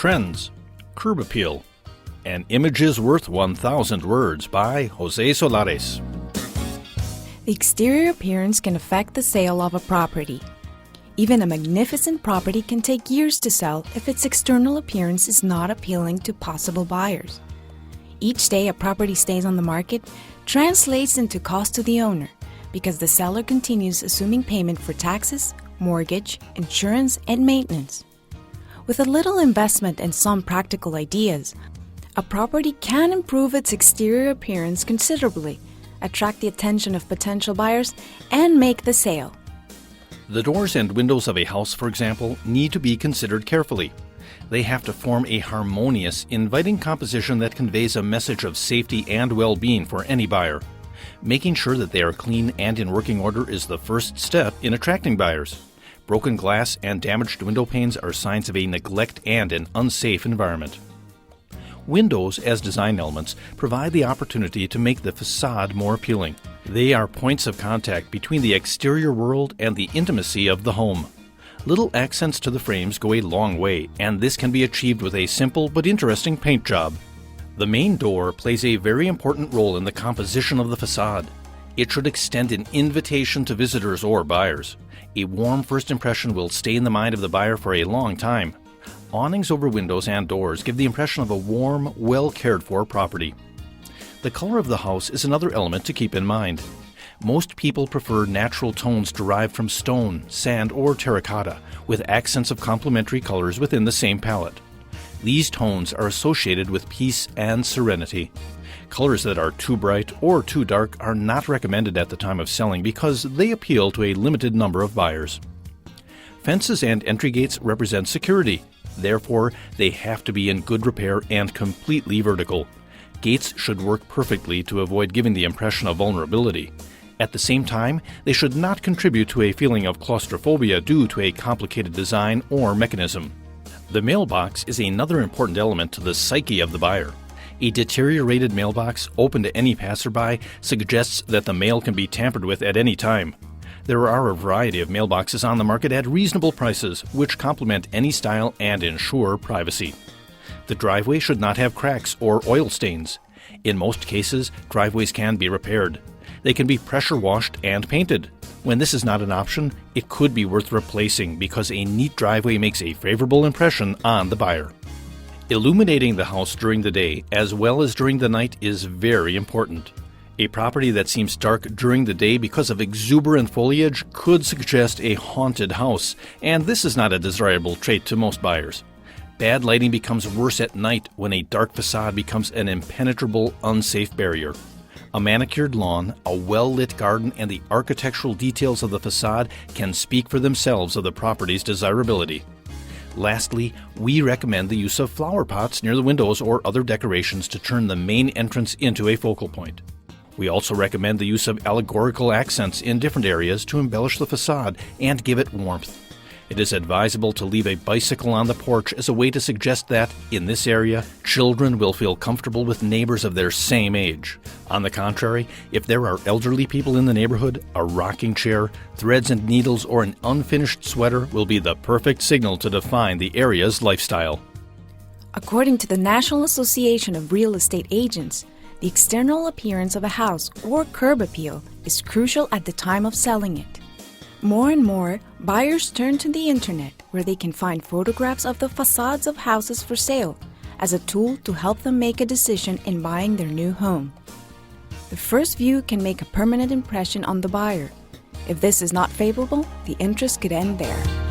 Trends, Curb Appeal, An Image is Worth 1,000 Words by Jose Solares. The exterior appearance can affect the sale of a property. Even a magnificent property can take years to sell if its external appearance is not appealing to possible buyers. Each day a property stays on the market translates into cost to the owner because the seller continues assuming payment for taxes, mortgage, insurance, and maintenance. With a little investment and some practical ideas, a property can improve its exterior appearance considerably, attract the attention of potential buyers, and make the sale. The doors and windows of a house, for example, need to be considered carefully. They have to form a harmonious, inviting composition that conveys a message of safety and well-being for any buyer. Making sure that they are clean and in working order is the first step in attracting buyers. Broken glass and damaged window panes are signs of a neglect and an unsafe environment. Windows, as design elements, provide the opportunity to make the facade more appealing. They are points of contact between the exterior world and the intimacy of the home. Little accents to the frames go a long way, and this can be achieved with a simple but interesting paint job. The main door plays a very important role in the composition of the facade. It should extend an invitation to visitors or buyers. A warm first impression will stay in the mind of the buyer for a long time. Awnings over windows and doors give the impression of a warm, well-cared-for property. The color of the house is another element to keep in mind. Most people prefer natural tones derived from stone, sand, or terracotta, with accents of complementary colors within the same palette. These tones are associated with peace and serenity. Colors that are too bright or too dark are not recommended at the time of selling because they appeal to a limited number of buyers. Fences and entry gates represent security. Therefore, they have to be in good repair and completely vertical. Gates should work perfectly to avoid giving the impression of vulnerability. At the same time, they should not contribute to a feeling of claustrophobia due to a complicated design or mechanism. The mailbox is another important element to the psyche of the buyer. A deteriorated mailbox open to any passerby suggests that the mail can be tampered with at any time. There are a variety of mailboxes on the market at reasonable prices, which complement any style and ensure privacy. The driveway should not have cracks or oil stains. In most cases, driveways can be repaired. They can be pressure washed and painted. When this is not an option, it could be worth replacing because a neat driveway makes a favorable impression on the buyer. Illuminating the house during the day as well as during the night is very important. A property that seems dark during the day because of exuberant foliage could suggest a haunted house, and this is not a desirable trait to most buyers. Bad lighting becomes worse at night when a dark facade becomes an impenetrable, unsafe barrier. A manicured lawn, a well-lit garden, and the architectural details of the facade can speak for themselves of the property's desirability. Lastly, we recommend the use of flower pots near the windows or other decorations to turn the main entrance into a focal point. We also recommend the use of allegorical accents in different areas to embellish the facade and give it warmth. It is advisable to leave a bicycle on the porch as a way to suggest that, in this area, children will feel comfortable with neighbors of their same age. On the contrary, if there are elderly people in the neighborhood, a rocking chair, threads and needles, or an unfinished sweater will be the perfect signal to define the area's lifestyle. According to the National Association of Real Estate Agents, the external appearance of a house or curb appeal is crucial at the time of selling it. More and more, buyers turn to the internet where they can find photographs of the facades of houses for sale as a tool to help them make a decision in buying their new home. The first view can make a permanent impression on the buyer. If this is not favorable, the interest could end there.